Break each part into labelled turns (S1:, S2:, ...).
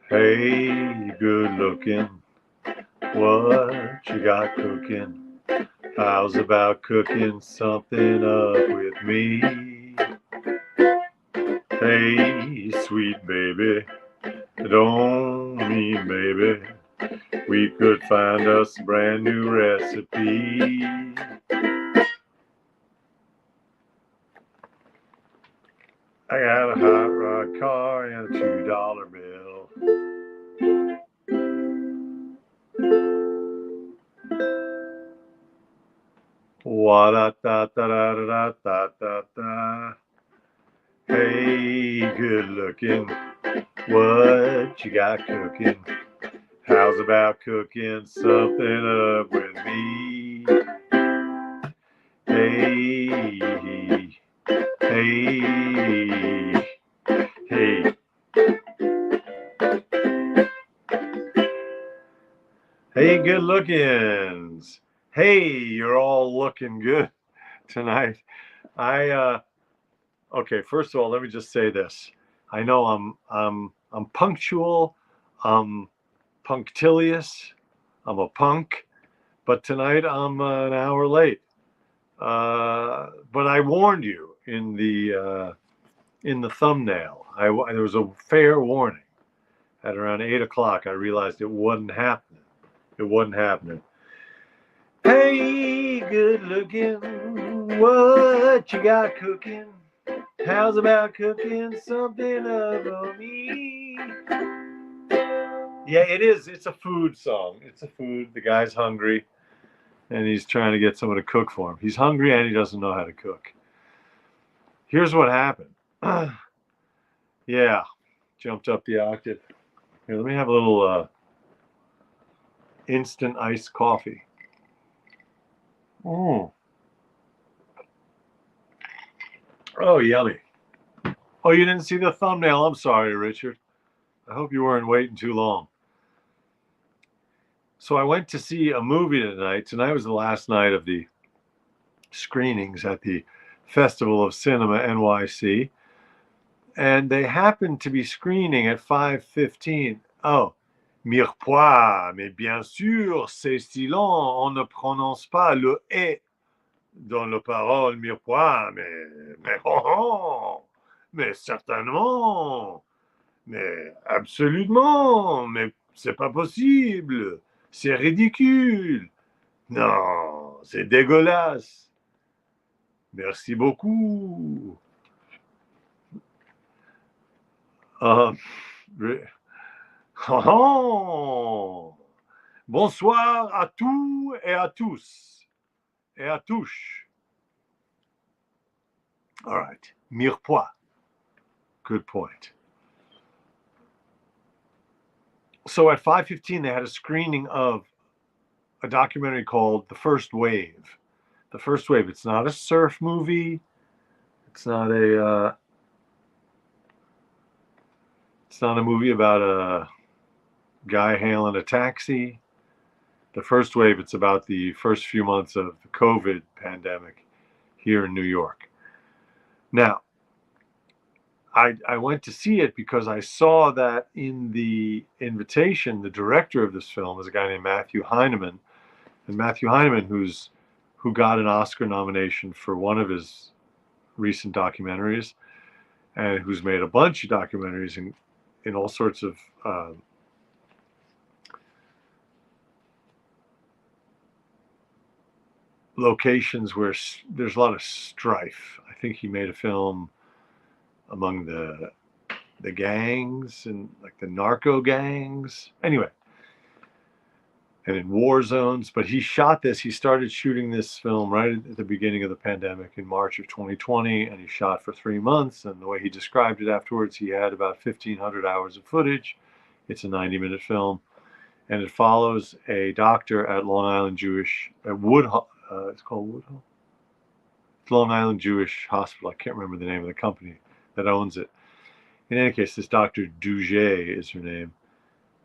S1: Hey, good looking, what you got cooking? How's about cooking something up with me? Hey, sweet baby, don't mean baby, we could find us a brand new recipe. I got a hot rod car and a $2 bill. Wa da da da da da da da da. Hey, good looking, what you got cooking? How's about cooking something up with me? Hey, hey, hey. Hey, good lookings. Hey, you're all looking good tonight. I okay, first of all, let me just say this. I know I'm punctual, I'm punctilious, I'm a punk, but tonight I'm an hour late. But I warned you in the thumbnail. There was a fair warning. At around 8 o'clock, I realized it wasn't happening. It wasn't happening. Hey, good looking, what you got cooking? How's about cooking something up for me? Yeah, it is. It's a food song. It's a food. The guy's hungry, and he's trying to get someone to cook for him. He's hungry and he doesn't know how to cook. Here's what happened. Yeah, jumped up the octave. Here, let me have a little instant iced coffee. Mm. Oh, yummy. Oh, you didn't see the thumbnail. I'm sorry, Richard. I hope you weren't waiting too long. So I went to see a movie tonight. Tonight was the last night of the screenings at the Festival of Cinema NYC. And they happened to be screening at 5:15. Oh, mirepoix, mais bien sûr, c'est silant, on ne prononce pas le E dans la parole mirepoix, mais oh, oh, mais certainement, mais absolument, mais c'est pas possible, c'est ridicule, non, c'est dégueulasse, merci beaucoup. Uh, oh, oh. Bonsoir à tous et à tous et à tous. All right, mirepoix. Good point. So at 5:15, they had a screening of a documentary called The First Wave. The First Wave. It's not a surf movie. It's not a. It's not a movie about a guy hailing a taxi. The First Wave. It's about the first few months of the COVID pandemic here in New York. Now, I went to see it because I saw that in the invitation, the director of this film is a guy named Matthew Heineman, and Matthew Heineman, who got an Oscar nomination for one of his recent documentaries, and who's made a bunch of documentaries in all sorts of locations where there's a lot of strife. I think he made a film among the gangs and like the narco gangs. Anyway, and in war zones. But he shot this. He started shooting this film right at the beginning of the pandemic in March of 2020, and he shot for 3 months. And the way he described it afterwards, he had about 1,500 hours of footage. It's a 90-minute film, and it follows a doctor at Long Island Jewish at Woodhull. It's called Woodhull. It's Long Island Jewish Hospital. I can't remember the name of the company that owns it. In any case, this Dr. Duget is her name.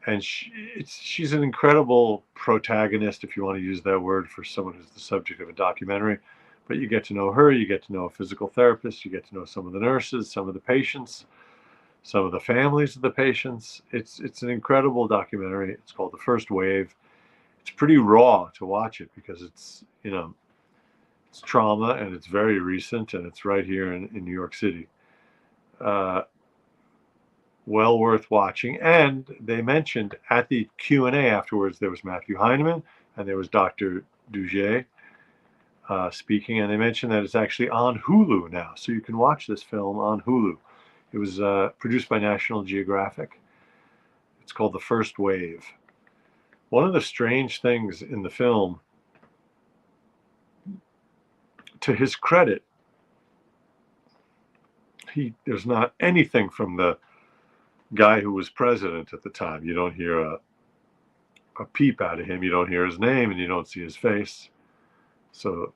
S1: And she's an incredible protagonist, if you want to use that word for someone who's the subject of a documentary. But you get to know her, you get to know a physical therapist, you get to know some of the nurses, some of the patients. some of the families of the patients. It's an incredible documentary. It's called The First Wave. It's pretty raw to watch it because it's, it's trauma and it's very recent and it's right here in New York City. Well worth watching. And they mentioned at the Q&A afterwards, there was Matthew Heineman and there was Dr. Duget speaking, and they mentioned that it's actually on Hulu now, so you can watch this film on Hulu. It was produced by National Geographic. It's called The First Wave. One of the strange things in the film, to his credit, there's not anything from the guy who was president at the time. You don't hear a peep out of him. You don't hear his name, and you don't see his face. So,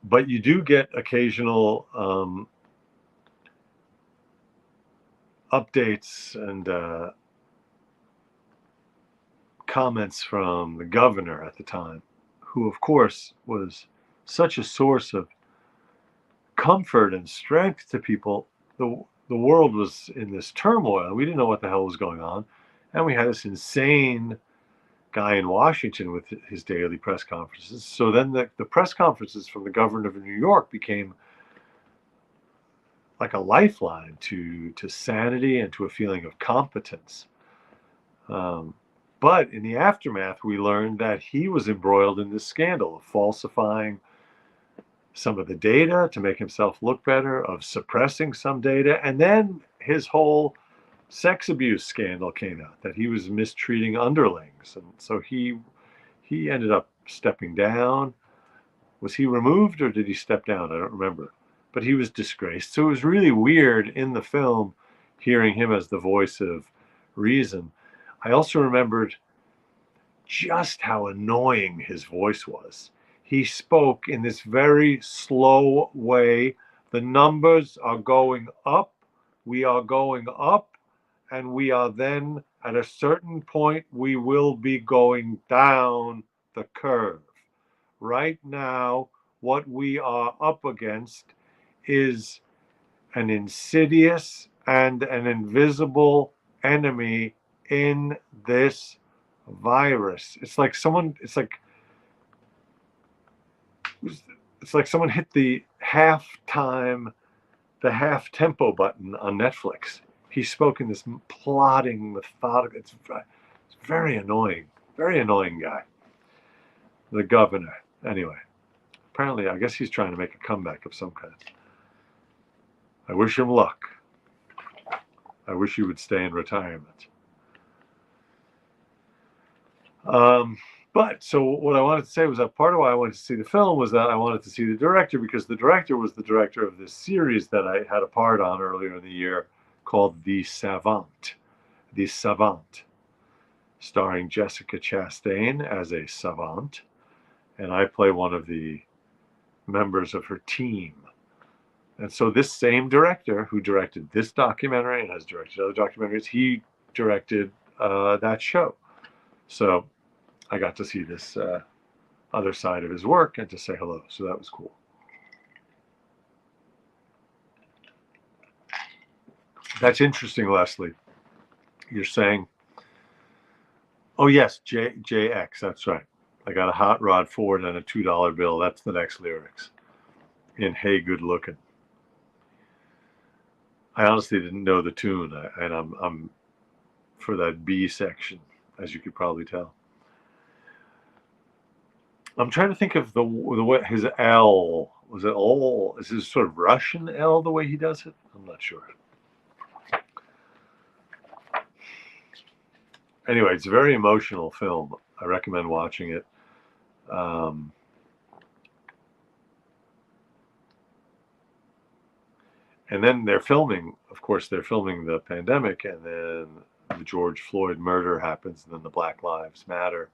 S1: but you do get occasional updates and comments from the governor at the time, who of course was such a source of comfort and strength to people. The world was in this turmoil. We didn't know what the hell was going on. And we had this insane guy in Washington with his daily press conferences. So then the press conferences from the governor of New York became like a lifeline to sanity and to a feeling of competence. But in the aftermath, we learned that he was embroiled in this scandal of falsifying some of the data to make himself look better, of suppressing some data, and then his whole sex abuse scandal came out, that he was mistreating underlings, and so he ended up stepping down. Was he removed or did he step down? I don't remember, but he was disgraced. So it was really weird in the film hearing him as the voice of reason. I also remembered just how annoying his voice was. He spoke in this very slow way. The numbers are going up, we are going up, and we are then at a certain point, we will be going down the curve. Right now, what we are up against is an insidious and an invisible enemy in this virus. It's like someone hit the half tempo button on Netflix. He spoke in this plodding, methodical. It's very annoying guy. The governor. Anyway, apparently, I guess he's trying to make a comeback of some kind. I wish him luck. I wish he would stay in retirement. But so what I wanted to say was that part of why I wanted to see the film was that I wanted to see the director, because the director was the director of this series that I had a part on earlier in the year called The Savant, starring Jessica Chastain as a savant, and I play one of the members of her team. And so this same director who directed this documentary and has directed other documentaries, he directed that show. So I got to see this other side of his work and to say hello. So that was cool. That's interesting, Leslie. You're saying, oh yes, JX, that's right. I got a hot rod Ford and a $2 bill. That's the next lyrics in Hey Good Looking. I honestly didn't know the tune, and I'm for that B section, as you could probably tell. I'm trying to think of the way his L, was it all, is this sort of Russian L the way he does it? I'm not sure. Anyway, it's a very emotional film. I recommend watching it. And then they're filming the pandemic, and then the George Floyd murder happens, and then the Black Lives Matter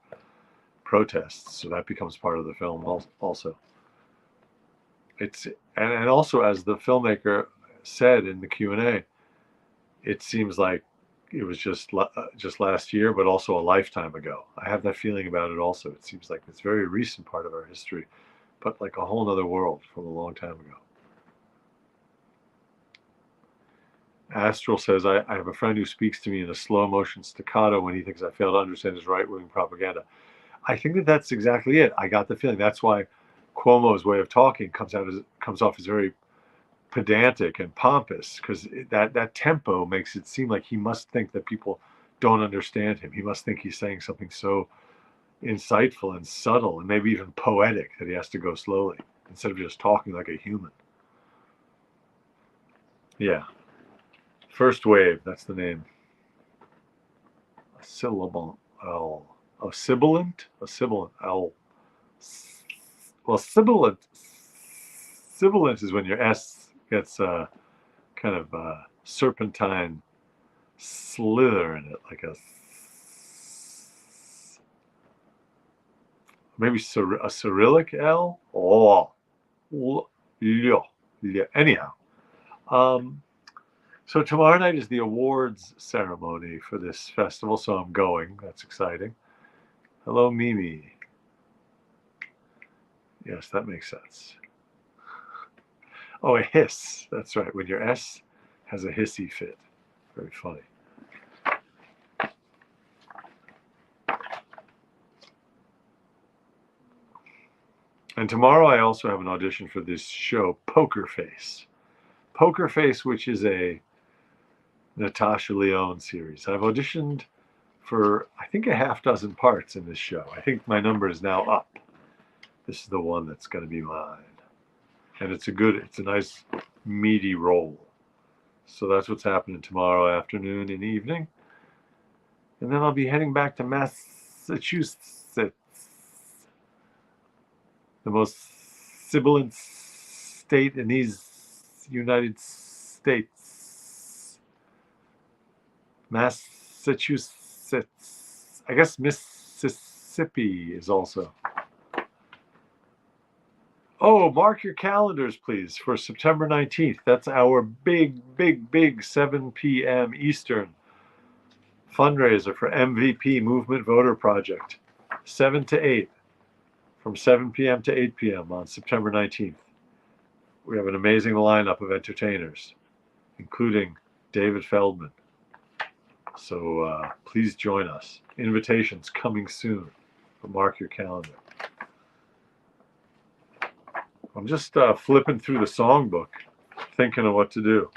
S1: protests. So that becomes part of the film also. And also, as the filmmaker said in the Q&A, it seems like it was just last year, but also a lifetime ago. I have that feeling about it also. It seems like it's a very recent part of our history, but like a whole other world from a long time ago. Astral says, I have a friend who speaks to me in a slow motion staccato when he thinks I fail to understand his right-wing propaganda. I think that that's exactly it. I got the feeling that's why Cuomo's way of talking comes off as very pedantic and pompous, because that tempo makes it seem like he must think that people don't understand him. He must think he's saying something so insightful and subtle and maybe even poetic that he has to go slowly instead of just talking like a human. Yeah. First wave, that's the name. A syllable L. A sibilant? A sibilant L. Well, sibilant is when your S gets kind of serpentine slither in it, like maybe a Cyrillic L. Oh, yeah. Anyhow, so tomorrow night is the awards ceremony for this festival, so I'm going. That's exciting. Hello, Mimi. Yes, that makes sense. Oh, a hiss. That's right. When your S has a hissy fit. Very funny. And tomorrow I also have an audition for this show, Poker Face. Poker Face, which is a Natasha Lyonne series. I've auditioned for, I think, a half dozen parts in this show. I think my number is now up. This is the one that's going to be mine. And it's a nice meaty role. So that's what's happening tomorrow afternoon and evening. And then I'll be heading back to Massachusetts, the most sibilant state in these United States. Massachusetts. I guess Mississippi is also. Oh, mark your calendars, please, for September 19th. That's our big 7 p.m. Eastern fundraiser for MVP Movement Voter Project. 7 to 8, from 7 p.m. to 8 p.m. on September 19th. We have an amazing lineup of entertainers, including David Feldman. So please join us. Invitations coming soon. But mark your calendar. I'm just flipping through the songbook, thinking of what to do.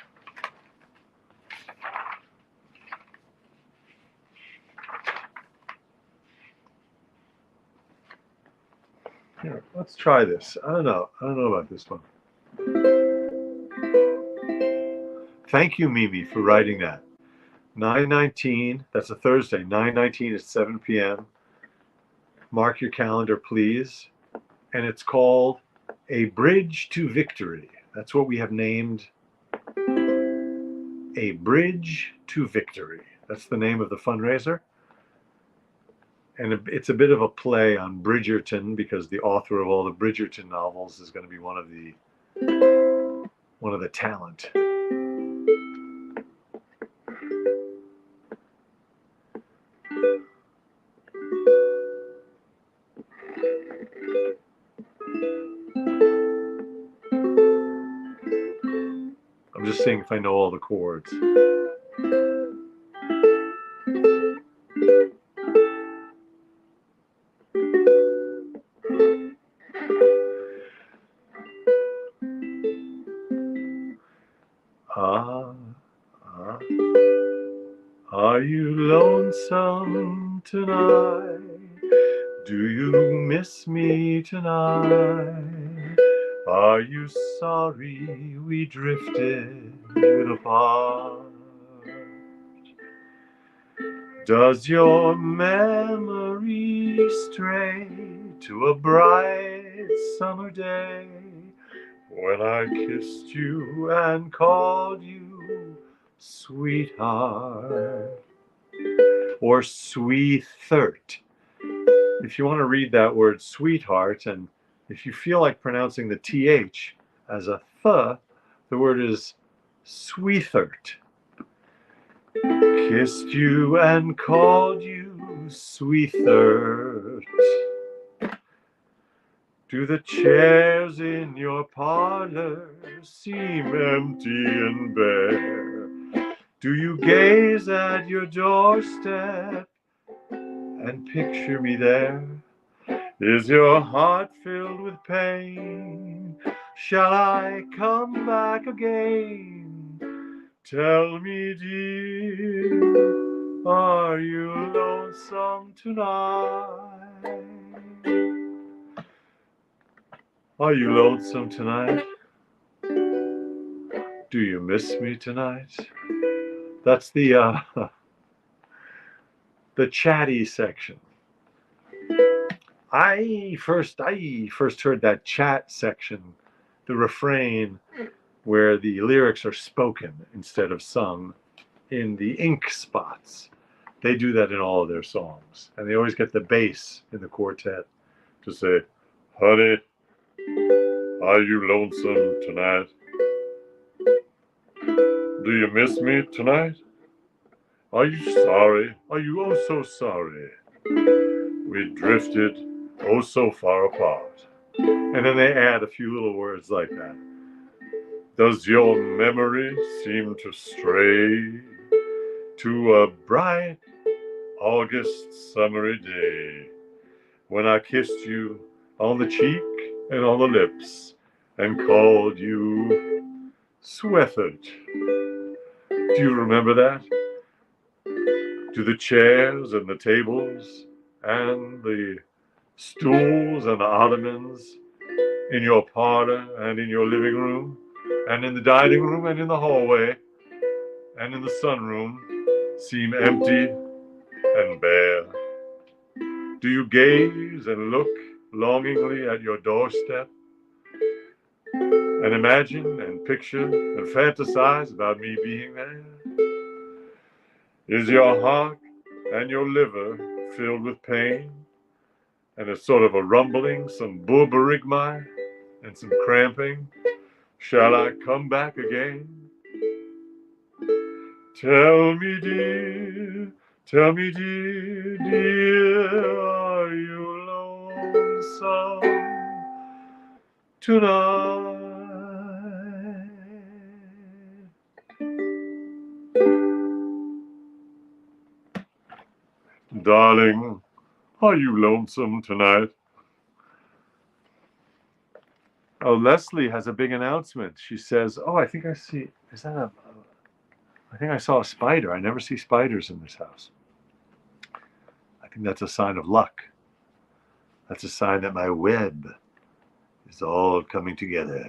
S1: Here, let's try this. I don't know about this one. Thank you, Mimi, for writing that. 9/19, that's a Thursday. 9/19 at 7 p.m. Mark your calendar, please. And it's called A Bridge to Victory. That's what we have named A Bridge to Victory. That's the name of the fundraiser. And it's a bit of a play on Bridgerton, because the author of all the Bridgerton novels is going to be one of the talent. I'm just seeing if I know all the chords. Are you lonesome tonight? Do you miss me tonight? Are you sorry we drifted apart? Does your memory stray to a bright summer day when I kissed you and called you sweetheart or sweethert? If you want to read that word sweetheart, and if you feel like pronouncing the TH as a th, the word is sweethert. Kissed you and called you sweethert. Do the chairs in your parlor seem empty and bare Do you gaze at your doorstep and picture me there? Is your heart filled with pain? Shall I come back again? Tell me, dear, are you lonesome tonight? Are you lonesome tonight? Do you miss me tonight? That's the the chatty section. I first heard that chat section, the refrain where the lyrics are spoken instead of sung in the ink spots. They do that in all of their songs, and they always get the bass in the quartet to say, "Honey, are you lonesome tonight? Do you miss me tonight? Are you sorry? Are you oh so sorry? We drifted oh so far apart." And then they add a few little words like that. Does your memory seem to stray to a bright August summery day when I kissed you on the cheek and on the lips and called you Swethard? Do you remember that? Do the chairs and the tables and the stools and the ottomans in your parlor and in your living room and in the dining room and in the hallway and in the sunroom seem empty and bare? Do you gaze and look longingly at your doorstep and imagine and picture and fantasize about me being there? Is your heart and your liver filled with pain and a sort of a rumbling, some burberigmai and some cramping? Shall I come back again? Tell me, dear, dear, are you lonesome tonight? Darling, are you lonesome tonight? Oh, Leslie has a big announcement. She says, "Oh, I think I see. Is that a? I think I saw a spider. I never see spiders in this house. I think that's a sign of luck. That's a sign that my web is all coming together."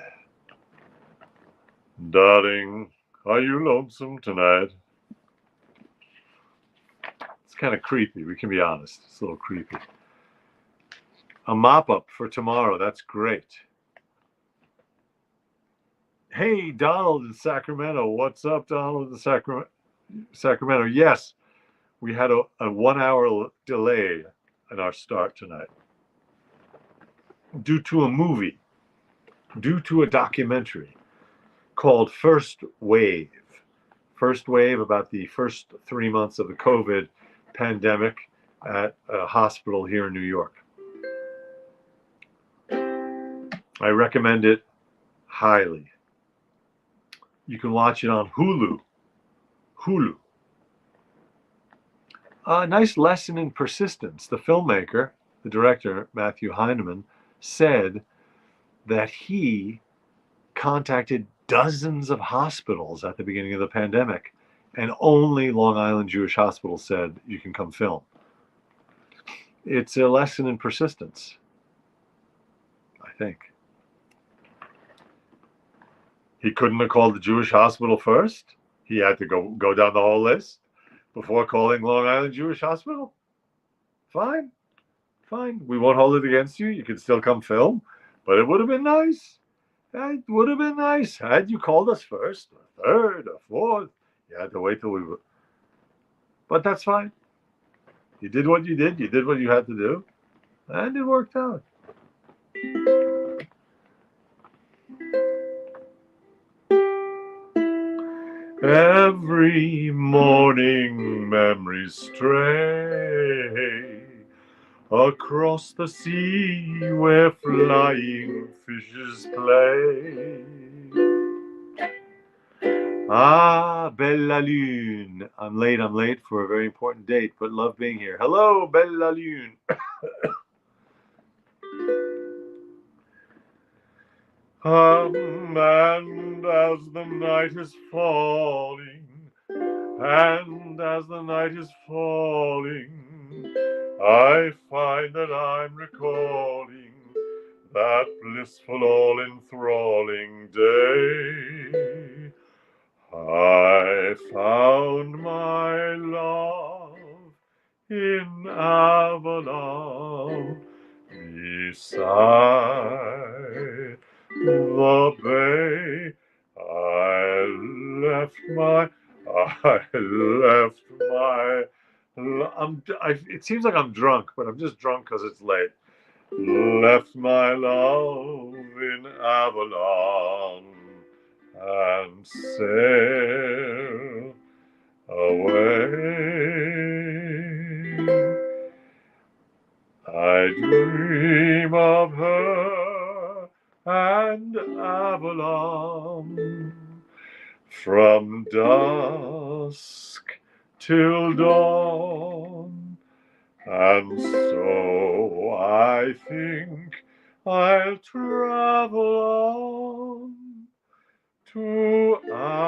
S1: Darling, are you lonesome tonight? It's kind of creepy. We can be honest. It's a little creepy. A mop up for tomorrow. That's great. Hey, Donald in Sacramento. What's up, Donald in Sacramento? Yes, we had a 1 hour delay in our start tonight due to a movie, due to a documentary called First Wave. First Wave, about the first 3 months of the COVID pandemic at a hospital here in New York. I recommend it highly. You can watch it on Hulu. A nice lesson in persistence. The filmmaker, the director, Matthew Heineman, said that he contacted dozens of hospitals at the beginning of the pandemic, and only Long Island Jewish Hospital said, "You can come film." It's a lesson in persistence, I think. He couldn't have called the Jewish hospital first. He had to go down the whole list before calling Long Island Jewish Hospital. Fine. We won't hold it against you. You can still come film, but it would have been nice. It would have been nice had you called us first, or third, or fourth. You had to wait till we were. But that's fine. You did what you did. You did what you had to do, and it worked out. Every morning memories stray across the sea where flying fishes play. Ah, Bella Lune. I'm late for a very important date, but love being here. Hello, Bella Lune. And as the night is falling, and as the night is falling, I find that I'm recalling that blissful, all enthralling day. I found my love in Avalon beside the bay. It seems like I'm drunk, but I'm just drunk because it's late. Left my love in Avalon and sail away. I dream of her and Avalon from dusk till dawn, and so I think I'll travel on to Avalon.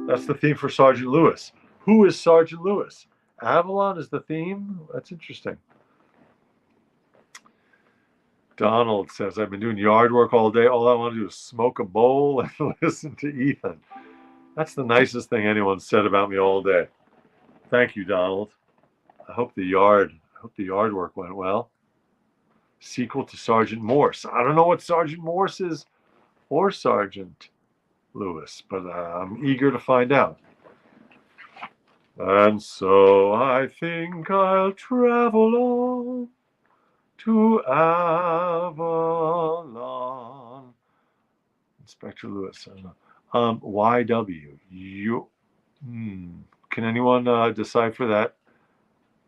S1: That's the theme for Sergeant Lewis. Who is Sergeant Lewis? Avalon is the theme? That's interesting. Donald says, I've been doing yard work all day. All I want to do is smoke a bowl and listen to Ethan. That's the nicest thing anyone said about me all day. Thank you, Donald. I hope the yard work went well. Sequel to Sergeant Morse. I don't know what Sergeant Morse is or Sergeant Lewis, but I'm eager to find out. And so I think I'll travel on to Avalon. Inspector Lewis. I don't know. YW. Can anyone decipher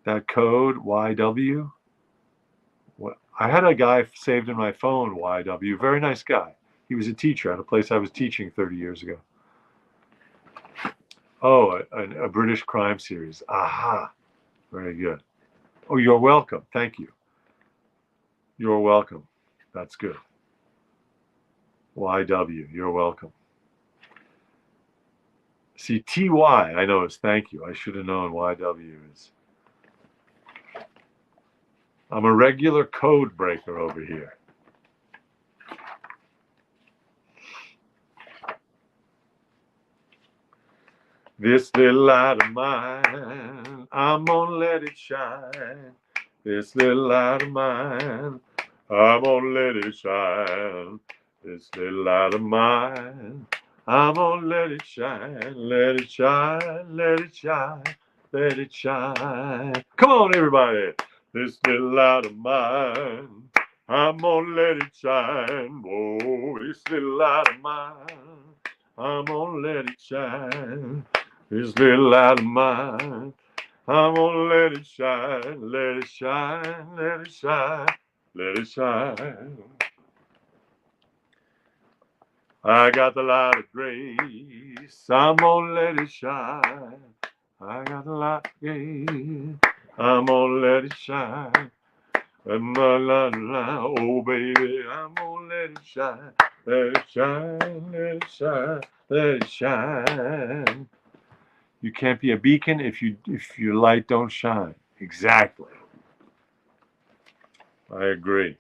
S1: that code? YW. What? I had a guy saved in my phone. YW. Very nice guy. He was a teacher at a place I was teaching 30 years ago. Oh, a British crime series. Aha. Very good. Oh, you're welcome. Thank you. You're welcome. That's good. YW. You're welcome. See, TY, I know is thank you. I should have known YW is. I'm a regular code breaker over here. This little light of mine, I'm gonna let it shine. This little light of mine, I'm gonna let it shine. This little light of mine, I'm gonna let it shine. Let it shine, let it shine, let it shine. Come on, everybody. This little light of mine, I'm gonna let it shine. Whoa, this little light of mine, I'm gonna let it shine. This little light of mine, I'm gonna let it shine, let it shine, let it shine, let it shine. I got the light of grace, I'm gonna let it shine. I got the light of grace, I'm gonna let it shine. And oh baby, I'm gonna let it shine, let it shine, let it shine, let it shine. You can't be a beacon if your light don't shine. Exactly. I agree.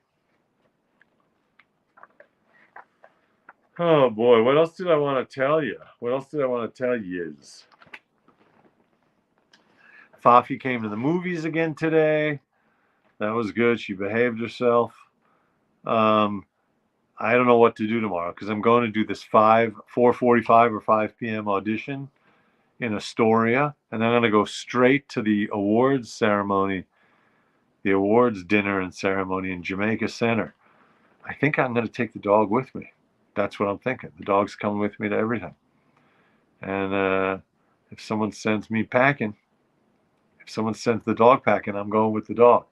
S1: Oh boy, what else did I want to tell you? What else did I want to tell you? Fafi came to the movies again today. That was good. She behaved herself. I don't know what to do tomorrow because I'm going to do this 4:45 or 5 p.m. audition in Astoria, and then I'm going to go straight to the awards ceremony, the awards dinner and ceremony in Jamaica Center. I think I'm going to take the dog with me. That's what I'm thinking. The dog's coming with me to everything. And if someone sends me packing, if someone sends the dog packing, I'm going with the dog.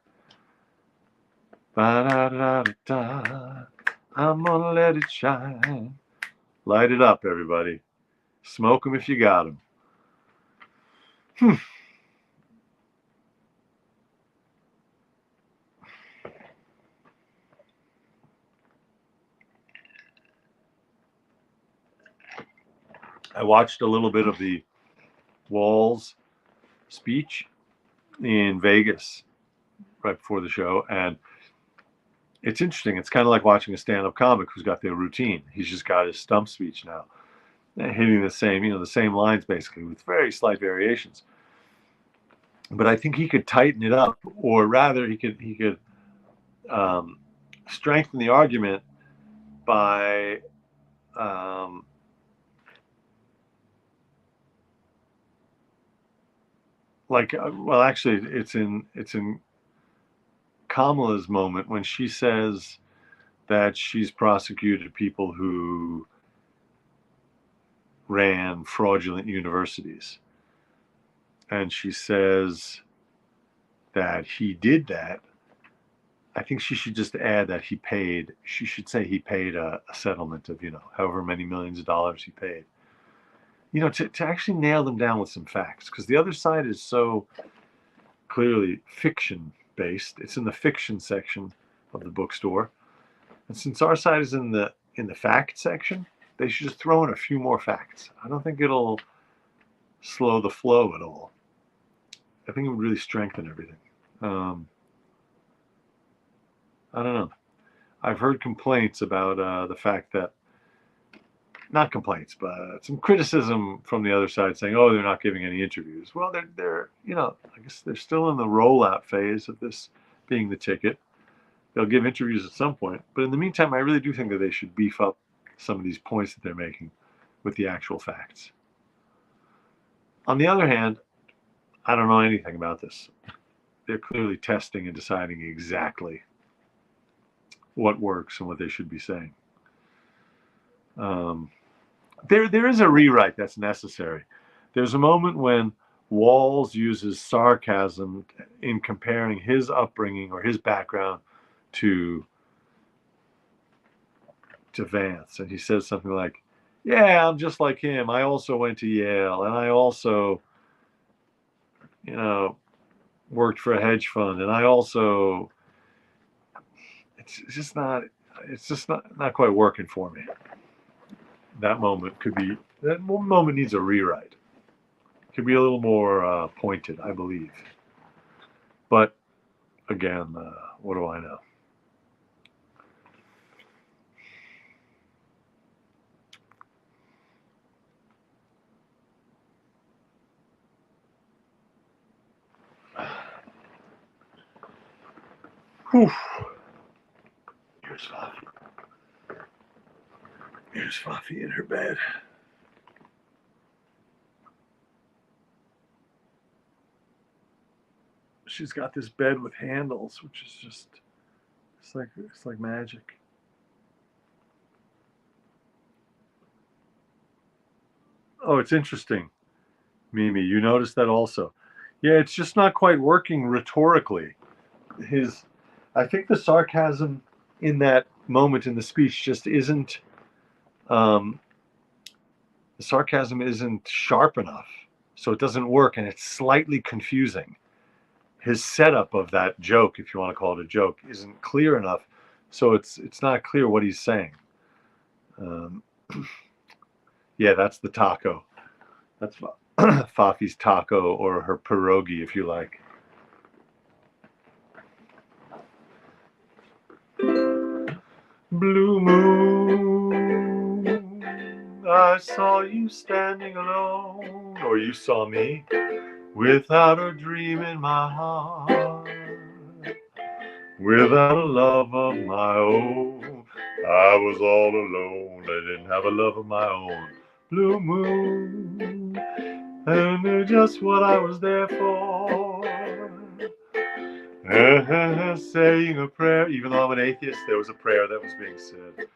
S1: Ba-da-da-da-da. I'm gonna let it shine. Light it up, everybody. Smoke 'em if you got 'em. I watched a little bit of the Walls speech in Vegas right before the show, and it's interesting. It's kind of like watching a stand-up comic who's got their routine. He's just got his stump speech now, hitting the same lines basically with very slight variations. But I think he could tighten it up, or rather, he could strengthen the argument by well, actually, it's in Kamala's moment when she says that she's prosecuted people who ran fraudulent universities. And she says that he did that. I think she should just add that she should say he paid a settlement of, however many millions of dollars he paid. To actually nail them down with some facts, because the other side is so clearly fiction based. It's in the fiction section of the bookstore. And since our side is in the fact section, they should just throw in a few more facts. I don't think it'll slow the flow at all. I think it would really strengthen everything. I don't know. I've heard complaints about the fact that, not complaints, but some criticism from the other side saying, "Oh, they're not giving any interviews." Well, they're I guess they're still in the rollout phase of this being the ticket. They'll give interviews at some point, but in the meantime, I really do think that they should beef up some of these points that they're making with the actual facts. On the other hand, I don't know anything about this. They're clearly testing and deciding exactly what works and what they should be saying. There is a rewrite that's necessary. There's a moment when Walls uses sarcasm in comparing his upbringing or his background to Vance, and he says something like, "Yeah, I'm just like him. I also went to Yale, and I also, worked for a hedge fund, and I also." It's just not quite working for me. That moment needs a rewrite. Could be a little more pointed, I believe. But again, what do I know? Whew. Here's Fafi. Here's Fafi in her bed. She's got this bed with handles, which is just it's like magic. Oh, it's interesting, Mimi. You noticed that also. Yeah, it's just not quite working rhetorically. I think the sarcasm in that moment in the speech just isn't. The sarcasm isn't sharp enough, so it doesn't work, and it's slightly confusing. His setup of that joke, if you want to call it a joke, isn't clear enough, so it's not clear what he's saying. Yeah, that's the taco. That's Fafi's taco, or her pierogi, if you like. Blue moon, I saw you standing alone, or you saw me, without a dream in my heart, without a love of my own. I was all alone, I didn't have a love of my own. Blue moon, I knew just what I was there for. Saying a prayer, even though I'm an atheist, there was a prayer that was being said.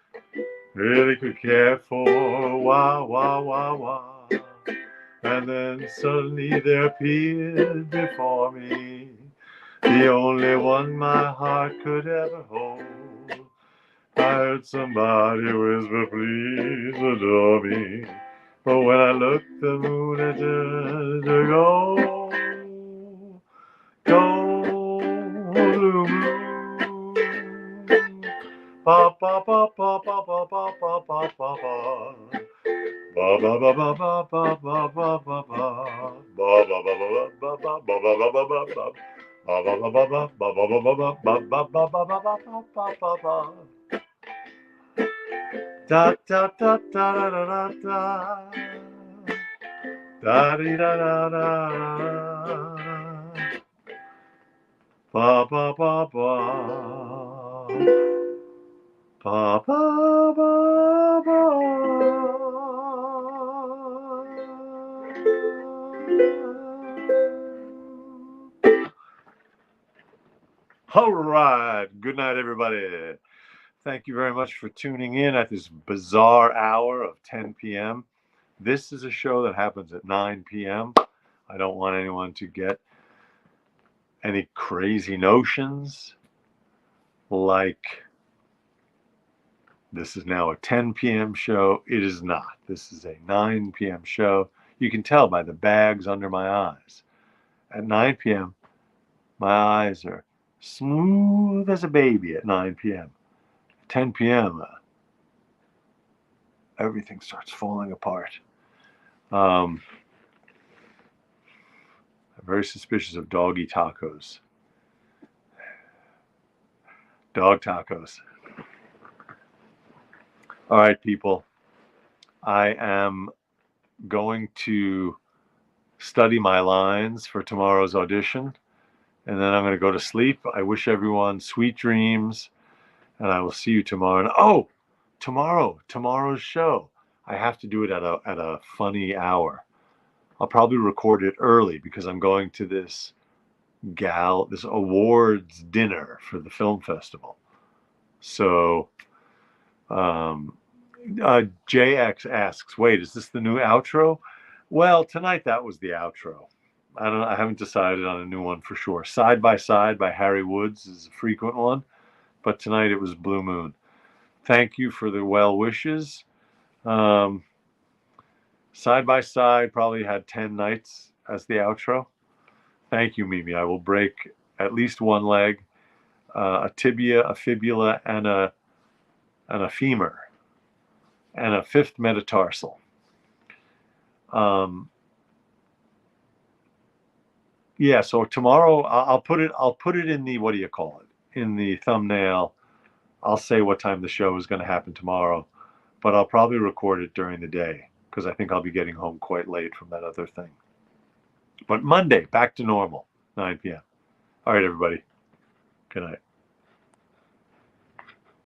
S1: Really could care for, wah, wah, wah, wah. And then suddenly there appeared before me the only one my heart could ever hold. I heard somebody whisper, please adore me. But when I looked, the moon had turned to gold. Gold blue moon. Ba ba ba ba ba ba ba ba ba ba ba. Ba ba ba ba ba ba ba ba ba ba. Ba ba ba ba ba ba ba ba ba ba ba ba. Ba ba ba ba ba ba ba ba ba ba ba ba ba ba ba ba. Da da da da da da da. Da di da da da. Ba ba ba ba. Ba ba ba ba. All right. Good night, everybody. Thank you very much for tuning in at this bizarre hour of 10 p.m. This is a show that happens at 9 p.m. I don't want anyone to get any crazy notions like this is now a 10 p.m. show. It is not. This is a 9 p.m. show. You can tell by the bags under my eyes. At 9 p.m., my eyes are smooth as a baby at 9 p.m. 10 p.m., everything starts falling apart. I'm very suspicious of doggy tacos. Dog tacos. All right, people. I am going to study my lines for tomorrow's audition, and then I'm going to go to sleep. I wish everyone sweet dreams, and I will see you tomorrow. And, oh, tomorrow's show. I have to do it at a funny hour. I'll probably record it early because I'm going to this awards dinner for the film festival. So JX asks, wait, is this the new outro? Well, tonight that was the outro. I haven't decided on a new one for sure. Side by Side by Harry Woods is a frequent one, but tonight it was Blue Moon. Thank you for the well wishes. Side by Side probably had 10 nights as the outro. Thank you, Mimi. I will break at least one leg, a tibia, a fibula, and a femur, and a fifth metatarsal. Yeah, so tomorrow I'll put it in the, what do you call it, in the thumbnail. I'll say what time the show is going to happen tomorrow, but I'll probably record it during the day because I think I'll be getting home quite late from that other thing. But Monday, back to normal, 9 p.m. All right, everybody. Good night.